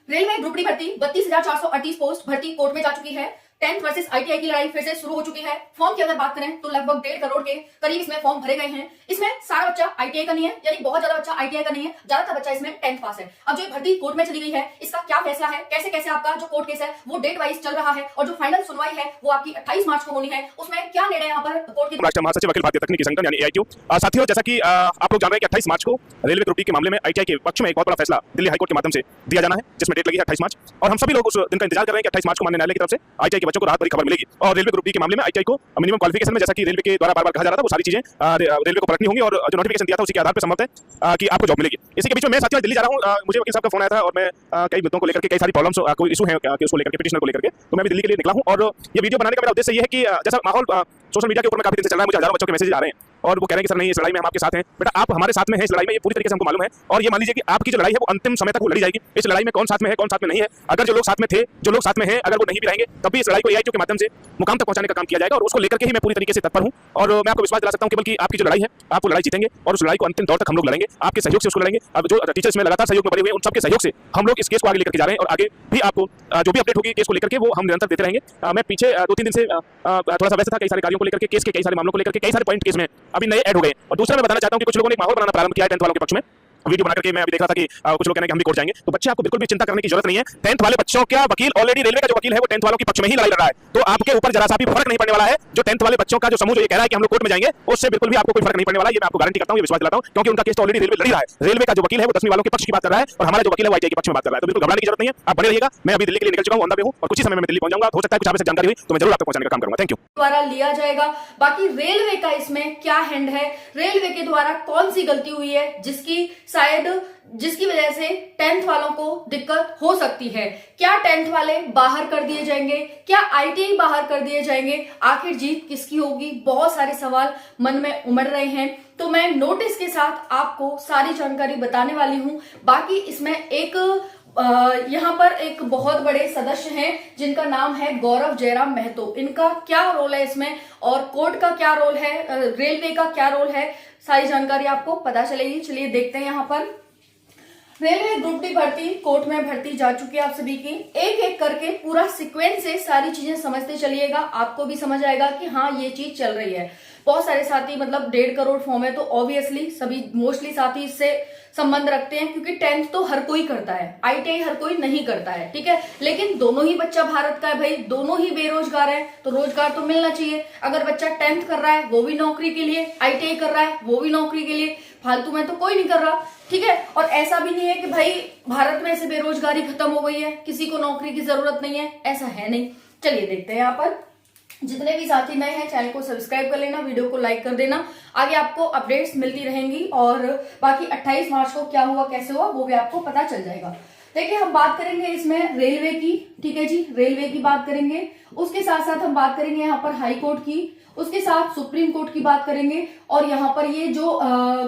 Railway group D भर्ती 32,438 post भर्ती court में जा चुकी है। 10th वर्सेस आईटीआई की लड़ाई फिर से शुरू हो चुकी है। फॉर्म की अगर बात करें तो लगभग 1.5 करोड़ के करीब इसमें फॉर्म भरे गए हैं। इसमें सारा बच्चा आईटीआई का नहीं है, यानी बहुत ज्यादा बच्चा आईटीआई का नहीं है, ज्यादातर बच्चा इसमें 10th पास है। अब जो ये भर्ती कोर्ट में चली गई है, इसका क्या फैसला है, कैसे कैसे आपका जो कोर्ट केस है वो डेट वाइज चल रहा है और जो फाइनल सुनवाई है वो आपकी 28 मार्च को होनी है। उसमें क्या निर्णय यहाँ पर कोर्ट की राष्ट्रीय महासचिव अखिल भारतीय तकनीकी संगठन यानी एआईटीयू। साथियों, जैसा कि आप लोग जान रहे हैं कि 28 मार्च को रेलवे ग्रुप डी के मामले में आईटीआई के पक्ष में एक बहुत बड़ा फैसला दिल्ली हाईकोर्ट के माध्यम से दिया जाना है, जिसमें डेट लगी है 28 मार्च। और हम सभी लोग उस दिन का इंतजार कर रहे हैं कि 28 मार्च को माननीय न्यायालय की तरफ से आईटीआई के बच्चों को राहत भरी खबर मिलेगी। और रेलवे ग्रुप डी के मामले में आईटीआई को मिनिमम क्वालिफिकेशन में, जैसा कि रेलवे के द्वारा बार बार कहा जा रहा था, वो सारी चीजें रेलवे को परखनी होंगी और जो नोटिफिकेशन दिया था उसी के आधार पर संभव है कि आपको जॉब मिलेगी। इसी के बीच में मैं साथियों दिल्ली जा रहा हूँ। मुझे वकील साहब का फोन आया था और मैं कई मुद्दों को लेकर के, कई सारी प्रॉब्लम्स, कोई इशू है उसको लेकर के, पिटिशनर को लेकर के, तो मैं भी दिल्ली के लिए निकला हूँ। और ये वीडियो बनाने का मेरा उद्देश्य ये है कि जैसा माहौल सोशल मीडिया के ऊपर में काफी दिन से चल रहा है, मुझे हजारों बच्चों के मैसेज आ रहे हैं और वो कह रहे हैं कि सर नहीं, इस लड़ाई में हम आपके साथ हैं। बेटा, आप हमारे साथ में हैं इस लड़ाई में, ये पूरी तरीके से हमको मालूम है। और ये मान लीजिए कि आपकी जो लड़ाई है वो अंतिम समय तक वो लड़ी जाएगी। इस लड़ाई में कौन साथ में है, कौन साथ में नहीं है, अगर जो लोग साथ में थे, जो लोग साथ में हैं, अगर वो नहीं भी रहेंगे, तब भी इस लड़ाई को एआईटीयू के माध्यम से मुकाम तक पहुंचाने का काम किया जाएगा। और उसको लेकर के ही मैं पूरी तरीके से तत्पर हूं। और मैं आपको विश्वास दिला सकता हूं केवल कि आपकी जो लड़ाई है, आप वो लड़ाई जीतेंगे और उस लड़ाई को अंतिम दौर तक हम लोग लड़ेंगे। आपके सहयोग से उसको लड़ेंगे। अब जो टीचर्स में लगातार सहयोग में बने हुए हैं, उन सबके सहयोग से हम लोग इस केस को आगे लेकर के जा रहे हैं। और आगे भी आपको जो भी अपडेट होगी केस को लेकर के, वो हम निरंतर देते रहेंगे। मैं पीछे 2-3 दिन से थोड़ा सा व्यस्त था, कई सारे कार्यों को लेकर के, केस के कई सारे मामलों को लेकर के, कई सारे पॉइंट केस में अभी नए ऐड हो गए। और दूसरा मैं बताना चाहता हूं कि कुछ लोगों ने माहौल बनाना प्रारंभ किया है 10th वालों के पक्ष में। वीडियो बना करके मैं अभी देख रहा था कि कुछ लोग कहने कि हम भी कोर्ट जाएंगे। तो बच्चे, आपको बिल्कुल भी चिंता करने की जरूरत नहीं है। 10th वाले बच्चों का वकील ऑलरेडी, रेलवे का जो वकील है वो 10th वालों के पक्ष में ही लड़ाई लड़ रहा है। तो आपके ऊपर जरा सा भी फर्क नहीं पड़ने वाला है। जो 10th वाले बच्चों का जो समूह जो ये कह रहा है कि हम लोग कोर्ट में जाएंगे, उससे बिल्कुल भी आपको कोई फर्क नहीं पड़ने वाला है। ये मैं आपको गारंटी करता हूं, ये विश्वास दिलाता हूं, क्योंकि उनका केस तो ऑलरेडी रेलवे लड़ रहा है। रेलवे का जो वकील है वो 10वीं वालों के पक्ष की बात कर रहा है और हमारा जो वकील है वो आईटीआई के पक्ष में बात कर रहा है। तो बिल्कुल घबराने की जरूरत नहीं है, आप बने रहिएगा। मैं अभी दिल्ली के लिए निकल चुका हूं, अंदर में हूं और कुछ ही समय में दिल्ली पहुंच जाऊंगा। हो सकता है कुछ आप से जानकारी हुई तो मैं जरूर आपको पहुंचाने का काम करूंगा। Thank you. द्वारा लिया जाएगा। बाकी रेलवे का इसमें क्या हैंड है, रेलवे के द्वारा कौन सी गलती हुई है जिसकी वजह से 10th वालों को दिक्कत हो सकती है। क्या 10th वाले बाहर कर दिए जाएंगे, क्या आईटीआई बाहर कर दिए जाएंगे, आखिर जीत किसकी होगी, बहुत सारे सवाल मन में उमड़ रहे हैं। तो मैं नोटिस के साथ आपको सारी जानकारी बताने वाली हूं। बाकी इसमें एक यहाँ पर एक बहुत बड़े सदस्य हैं जिनका नाम है गौरव जयराम महतो। इनका क्या रोल है इसमें और कोर्ट का क्या रोल है, रेलवे का क्या रोल है, सारी जानकारी आपको पता चलेगी। चलिए देखते हैं। यहाँ पर रेलवे ग्रुप डी भर्ती कोर्ट में भर्ती जा चुकी है आप सभी की। एक एक करके पूरा सीक्वेंस से सारी चीजें समझते चलिएगा, आपको भी समझ आएगा कि हाँ ये चीज चल रही है। बहुत सारे साथी, मतलब 1.5 करोड़ फॉर्म है, तो ऑब्वियसली सभी मोस्टली साथी इससे संबंध रखते हैं, क्योंकि 10th तो हर कोई करता है, आईटीआई हर कोई नहीं करता है, ठीक है। लेकिन दोनों ही बच्चा भारत का है भाई, दोनों ही बेरोजगार है, तो रोजगार तो मिलना चाहिए। अगर बच्चा 10th कर रहा है वो भी नौकरी के लिए, आईटीआई कर रहा है वो भी नौकरी के लिए, फालतू में तो कोई नहीं कर रहा, ठीक है। और ऐसा भी नहीं है कि भाई भारत में ऐसे बेरोजगारी खत्म हो गई है, किसी को नौकरी की जरूरत नहीं है, ऐसा है नहीं। चलिए देखते हैं। यहाँ पर जितने भी साथी नए हैं चैनल को सब्सक्राइब कर लेना, वीडियो को लाइक कर देना, आगे आपको अपडेट्स मिलती रहेंगी। और बाकी 28 मार्च को क्या हुआ कैसे हुआ वो भी आपको पता चल जाएगा। देखिए, हम बात करेंगे इसमें रेलवे की, ठीक है जी, रेलवे की बात करेंगे। उसके साथ साथ हम बात करेंगे यहाँ पर हाई कोर्ट की, उसके साथ सुप्रीम कोर्ट की बात करेंगे। और यहाँ पर ये जो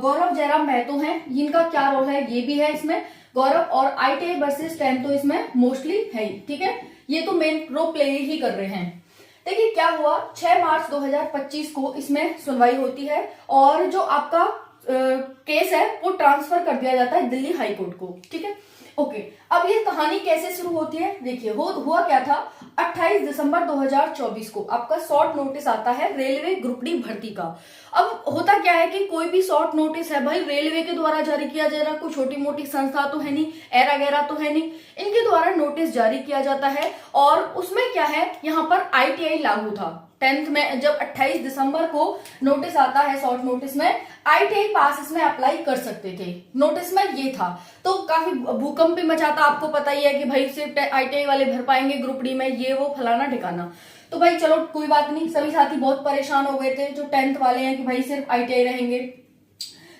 गौरव जयराम महतो हैं, इनका क्या रोल है ये भी है इसमें। गौरव और आईटीआई वर्सेस 10th तो इसमें मोस्टली है, ठीक है, ये तो मेन रोल प्ले ही कर रहे हैं। देखिए क्या हुआ, 6 मार्च 2025 को इसमें सुनवाई होती है और जो आपका केस है वो ट्रांसफर कर दिया जाता है दिल्ली हाई कोर्ट को, ठीक है। ओके, अब ये कहानी कैसे शुरू होती है, देखिए हुआ क्या था। 28 दिसंबर 2024 को आपका शॉर्ट नोटिस आता है रेलवे ग्रुप डी भर्ती का। अब होता क्या है कि कोई भी शॉर्ट नोटिस है भाई रेलवे के द्वारा जारी किया जा रहा, कोई छोटी मोटी संस्था तो है नहीं, एरा गैरा तो है नहीं, इनके द्वारा नोटिस जारी किया जाता है। और उसमें क्या है, यहाँ पर आईटीआई लागू था 10th में। जब 28 दिसंबर को नोटिस आता है शॉर्ट नोटिस में, आईटीआई पास इसमें अप्लाई कर सकते थे, नोटिस में ये था। तो काफी भूकंप भी मचाता, आपको पता ही है कि भाई सिर्फ आईटीआई वाले भर पाएंगे ग्रुप डी में, ये वो फलाना ठिकाना। तो भाई चलो कोई बात नहीं, सभी साथी बहुत परेशान हो गए थे जो 10th वाले हैं कि भाई सिर्फ आईटीआई रहेंगे।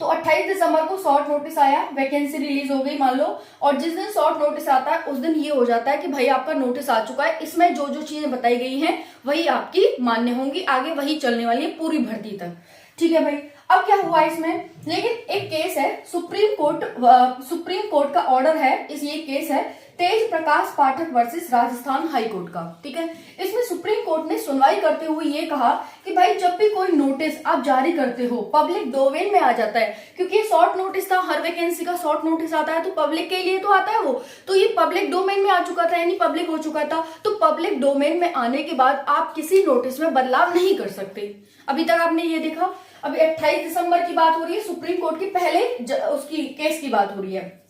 तो 28 दिसंबर को शॉर्ट नोटिस आया, वैकेंसी रिलीज हो गई मान लो, और जिस दिन शॉर्ट नोटिस आता है उस दिन ये हो जाता है कि भाई आपका नोटिस आ चुका है, इसमें जो जो चीजें बताई गई हैं वही आपकी मान्य होंगी, आगे वही चलने वाली है पूरी भर्ती तक, ठीक है भाई। अब क्या हुआ इसमें, लेकिन एक केस है सुप्रीम कोर्ट का ऑर्डर है, ये केस है तेज प्रकाश पाठक वर्सेस राजस्थान हाईकोर्ट का। ठीक है, इसमें सुप्रीम कोर्ट ने सुनवाई करते हुए ये कहा कि भाई जब भी कोई नोटिस आप जारी करते हो पब्लिक डोमेन में आ जाता है, क्योंकि ये शॉर्ट नोटिस था, हर वैकेंसी का शॉर्ट नोटिस आता है तो पब्लिक के लिए तो आता है वो, तो ये पब्लिक डोमेन में आ चुका था, यानी पब्लिक हो चुका था। तो पब्लिक डोमेन में आने के बाद आप किसी नोटिस में बदलाव नहीं कर सकते। अभी तक आपने ये देखा। अभी 28 दिसंबर की बात हो रही है, सुप्रीम कोर्ट की पहले उसकी केस की बात हो रही है।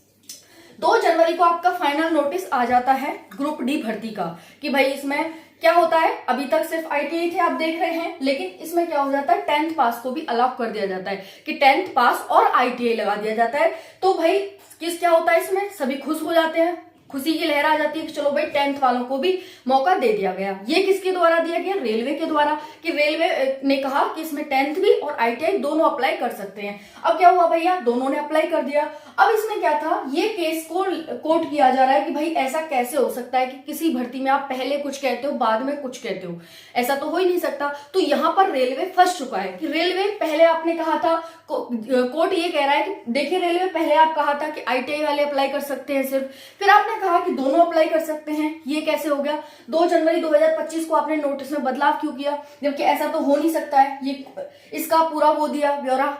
2 जनवरी को आपका फाइनल नोटिस आ जाता है ग्रुप डी भर्ती का कि भाई इसमें क्या होता है। अभी तक सिर्फ आईटीआई थे आप देख रहे हैं, लेकिन इसमें क्या हो जाता है 10th पास को भी अलाउ कर दिया जाता है कि 10th पास और आईटीआई लगा दिया जाता है। तो भाई क्या होता है, इसमें सभी खुश हो जाते हैं, खुशी की लहर आ जाती है कि चलो भाई 10th वालों को भी मौका दे दिया गया। ये किसके द्वारा दिया गया, रेलवे के द्वारा, कि रेलवे ने कहा कि इसमें 10th भी और आईटीआई दोनों अप्लाई कर सकते हैं। अब क्या हुआ भैया, दोनों ने अप्लाई कर दिया। अब इसमें क्या था, ये केस को कोर्ट किया जा रहा है कि भाई ऐसा कैसे हो सकता है कि किसी भर्ती में आप पहले कुछ कहते हो बाद में कुछ कहते हो, ऐसा तो हो ही नहीं सकता। तो यहाँ पर रेलवे फंस चुका है कि रेलवे पहले आपने कहा था, कोर्ट ये कह रहा है कि देखिए रेलवे पहले आप कहा था कि आईटीआई वाले अप्लाई कर सकते हैं सिर्फ, फिर आपने कहा कि दोनों अप्लाई कर सकते हैं, ये कैसे हो गया। 2 जनवरी 2025 को आपने नोटिस में बदलाव क्यों किया, जबकि ऐसा तो हो नहीं सकता है। ये इसका पूरा वो दिया ब्यौरा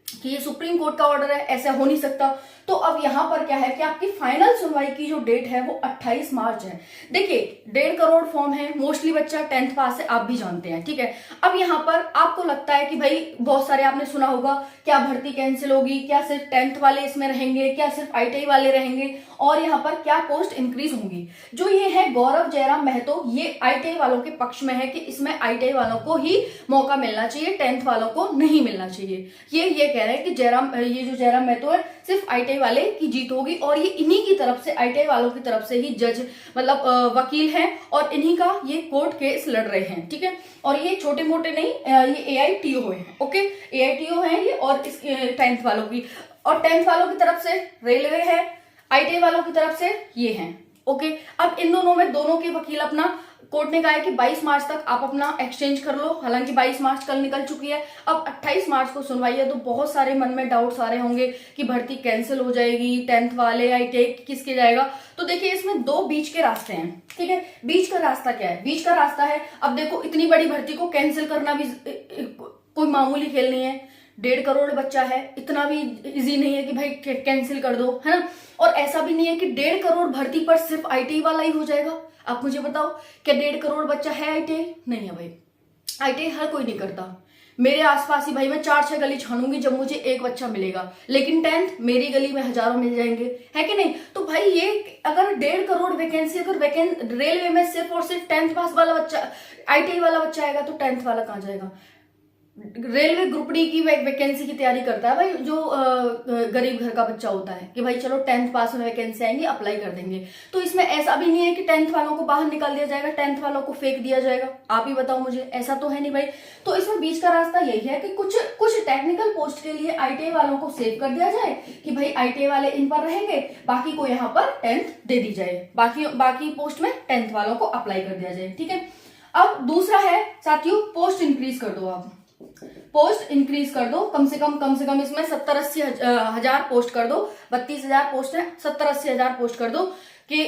कि ये सुप्रीम कोर्ट का ऑर्डर है, ऐसा हो नहीं सकता। तो अब यहाँ पर क्या है कि आपकी फाइनल सुनवाई की जो डेट है वो 28 मार्च है। देखिए 1.5 करोड़ फॉर्म है, मोस्टली बच्चा 10th पास है, आप भी जानते हैं। ठीक है, अब यहाँ पर आपको लगता है कि भाई बहुत सारे आपने सुना होगा क्या भर्ती कैंसिल होगी, क्या सिर्फ 10th वाले इसमें रहेंगे, क्या सिर्फ आईटीआई वाले रहेंगे, और यहाँ पर क्या पोस्ट इंक्रीज होंगी। जो ये है गौरव जयराम महतो, ये आईटीआई वालों के पक्ष में है कि इसमें आईटीआई वालों को ही मौका मिलना चाहिए, 10th वालों को नहीं मिलना चाहिए। ये कह रहे हैं कि ये जो जयराम महतो है सिर्फ आईटीआई वाले की जीत होगी, और ये इन्हीं की तरफ से, आईटीआई वालों की तरफ से ही जज मतलब वकील हैं, और इन्हीं का ये कोर्ट केस लड़ रहे हैं। ठीक है, और ये छोटे मोटे नहीं, ये एआईटीओ हैं। ओके, एआईटीओ हैं ये, और इस 10th वालों की, और 10th वालों की तरफ से रेलवे है, आईटीआई वालों की तरफ से ये हैं। ओके, अब इन दोनों में दोनों के वकील अपना, कोर्ट ने कहा है कि 22 मार्च तक आप अपना एक्सचेंज कर लो, हालांकि 22 मार्च कल निकल चुकी है। अब 28 मार्च को सुनवाई है, तो बहुत सारे मन में डाउट्स आ रहे होंगे कि भर्ती कैंसिल हो जाएगी, 10th वाले आईटीआई किसके जाएगा। तो देखिए इसमें 2 बीच के रास्ते हैं। ठीक है, बीच का रास्ता क्या है, बीच का रास्ता है, अब देखो इतनी बड़ी भर्ती को कैंसिल करना भी कोई मामूली खेल नहीं है। 1.5 करोड़ बच्चा है, इतना भी इजी नहीं है कि भाई कैंसिल कर दो, है ना। और ऐसा भी नहीं है कि 1.5 करोड़ भर्ती पर सिर्फ आईटीआई वाला ही हो जाएगा। आप मुझे बताओ, क्या 1.5 करोड़ बच्चा है आईटीआई? नहीं है भाई, आईटीआई हर कोई नहीं करता। मेरे आसपास ही भाई मैं 4-6 गली छानूंगी जब मुझे एक बच्चा मिलेगा, लेकिन 10th मेरी गली में हजारों मिल जाएंगे, है कि नहीं। तो भाई ये अगर 1.5 करोड़ वैकेंसी अगर रेलवे में सिर्फ और सिर्फ 10th पास वाला बच्चा, आईटीआई वाला बच्चा आएगा, तो 10th वाला कहाँ जाएगा। रेलवे ग्रुप डी की वैकेंसी की तैयारी करता है भाई, जो गरीब घर का बच्चा होता है कि भाई चलो 10th पास में वैकेंसी आएंगी, अप्लाई कर देंगे। तो इसमें ऐसा भी नहीं है कि 10th वालों को बाहर निकाल दिया जाएगा, 10th वालों को फेंक दिया जाएगा। आप ही बताओ मुझे, ऐसा तो है नहीं भाई। तो इसमें बीच का रास्ता यही है कि कुछ टेक्निकल पोस्ट के लिए आईटीआई वालों को सेव कर दिया जाए कि भाई आईटीआई वाले इन पर रहेंगे, बाकी को यहाँ पर 10th दे दी जाए, बाकी पोस्ट में 10th वालों को अप्लाई कर दिया जाए। ठीक है, अब दूसरा है साथियों, पोस्ट इंक्रीज कर दो। आप पोस्ट इंक्रीज कर दो, कम से कम इसमें 70-80 हजार पोस्ट कर दो। 32,000 पोस्ट है, 70-80 हजार पोस्ट कर दो कि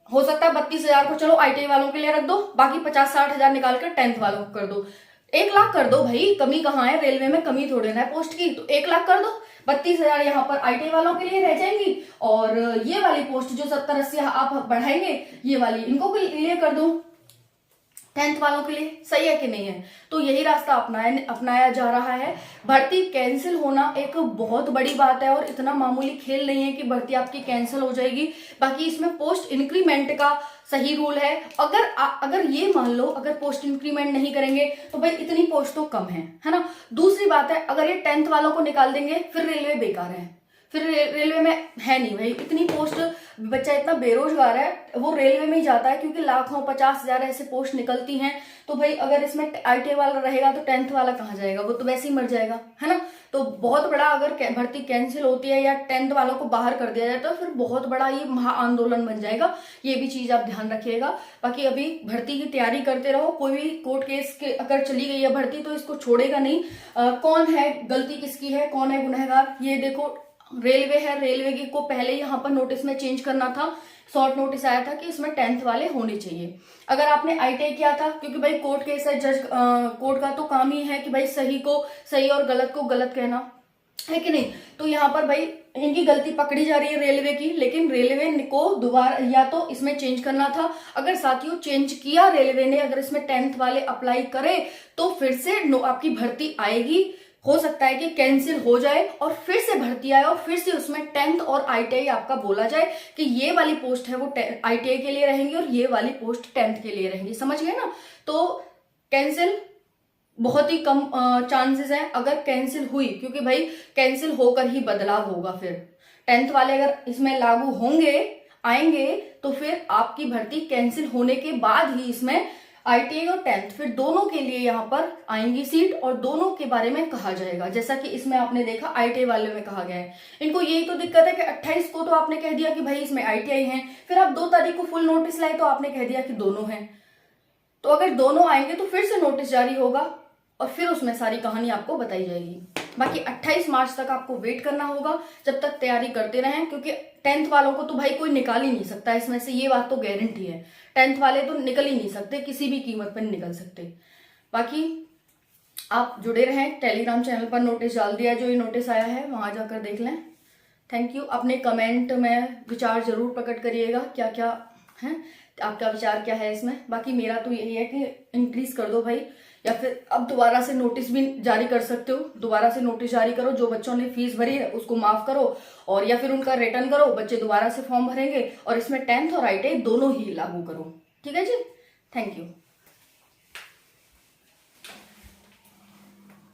हो सकता है 32,000 को चलो आईटीआई वालों के लिए रख दो, बाकी 50-60 हजार निकाल कर 10th वालों को कर दो। 1 लाख कर दो भाई, कमी कहाँ है, रेलवे में कमी थोड़े ना है पोस्ट की। तो 1 लाख कर दो, 32,000 यहाँ पर आईटीआई वालों के लिए रह जाएंगी, और ये वाली पोस्ट जो 70-80 आप बढ़ाएंगे, ये वाली इनको के लिए कर दो, 10th वालों के लिए। सही है कि नहीं है। तो यही रास्ता अपनाया जा रहा है। भर्ती कैंसिल होना एक बहुत बड़ी बात है, और इतना मामूली खेल नहीं है कि भर्ती आपकी कैंसिल हो जाएगी। बाकी इसमें पोस्ट इंक्रीमेंट का सही रूल है। अगर ये मान लो अगर पोस्ट इंक्रीमेंट नहीं करेंगे तो भाई इतनी पोस्ट तो कम है ना। दूसरी बात है, अगर ये 10th वालों को निकाल देंगे फिर रेलवे बेकार है, फिर रेलवे में है नहीं भाई इतनी पोस्ट। बच्चा इतना बेरोजगार है, वो रेलवे में ही जाता है, क्योंकि लाखों 50,000 ऐसे पोस्ट निकलती हैं। तो भाई अगर इसमें आईटीआई वाला रहेगा तो 10th वाला कहाँ जाएगा, वो तो वैसे ही मर जाएगा, है ना। तो बहुत बड़ा अगर भर्ती कैंसिल होती है या 10th वालों को बाहर कर दिया जाता है, तो फिर बहुत बड़ा ये महा आंदोलन बन जाएगा। ये भी चीज आप ध्यान रखिएगा। बाकी अभी भर्ती की तैयारी करते रहो। कोई भी कोर्ट केस के अगर चली गई है भर्ती तो इसको छोड़ेगा नहीं। कौन है, गलती किसकी है, कौन है गुनहगार, ये देखो रेलवे है। रेलवे को पहले यहाँ पर नोटिस में चेंज करना था शॉर्ट नोटिस आया था कि इसमें 10th वाले होने चाहिए। अगर आपने ITI किया था, क्योंकि भाई कोर्ट केस है, जज कोर्ट का तो काम ही है कि भाई सही को सही और गलत को गलत कहना, है कि नहीं। तो यहाँ पर भाई इनकी गलती पकड़ी जा रही है रेलवे की, लेकिन रेलवे को दोबारा या तो इसमें चेंज करना था। अगर साथियों चेंज किया रेलवे ने, अगर इसमें 10th वाले अप्लाई करें तो फिर से आपकी भर्ती आएगी। हो सकता है कि कैंसिल हो जाए और फिर से भर्ती आए और फिर से उसमें 10th और ITI आपका बोला जाए कि ये वाली पोस्ट है वो ITI के लिए रहेंगी और ये वाली पोस्ट 10th के लिए रहेंगी। समझ गए ना। तो कैंसिल बहुत ही कम चांसेस हैं अगर कैंसिल हुई, क्योंकि भाई कैंसिल होकर ही बदलाव होगा। फिर 10th वाले अगर इसमें लागू होंगे आएंगे तो फिर आपकी भर्ती कैंसिल होने के बाद ही इसमें ITI और 10th फिर दोनों के लिए यहाँ पर आएंगी सीट और दोनों के बारे में कहा जाएगा। जैसा कि इसमें आपने देखा ITI वाले में कहा गया है। इनको यही तो दिक्कत है कि 28 को तो आपने कह दिया कि भाई इसमें ITI है, फिर आप 2 तारीख को फुल नोटिस लाए तो आपने कह दिया कि दोनों हैं। तो अगर दोनों आएंगे तो फिर से नोटिस जारी होगा और फिर उसमें सारी कहानी आपको बताई जाएगी। बाकी 28 मार्च तक आपको वेट करना होगा, जब तक तैयारी करते रहें, क्योंकि 10th वालों को तो भाई कोई निकाल ही नहीं सकता इसमें से, ये बात तो गारंटी है। 10th वाले तो निकल ही नहीं सकते, किसी भी कीमत पर नहीं निकल सकते। बाकी आप जुड़े रहें, टेलीग्राम चैनल पर नोटिस डाल दिया, जो ये नोटिस आया है वहां जाकर देख लें। Thank you. अपने कमेंट में विचार जरूर प्रकट करिएगा, क्या क्या है आपका विचार क्या है इसमें। बाकी मेरा तो यही है कि इंक्रीज कर दो भाई, या फिर अब दोबारा से नोटिस भी जारी कर सकते हो। दोबारा से नोटिस जारी करो, जो बच्चों ने फीस भरी है उसको माफ करो और या फिर उनका रिटर्न करो, बच्चे दोबारा से फॉर्म भरेंगे और इसमें 10th और ITI दोनों ही लागू करो। ठीक है जी, थैंक यू।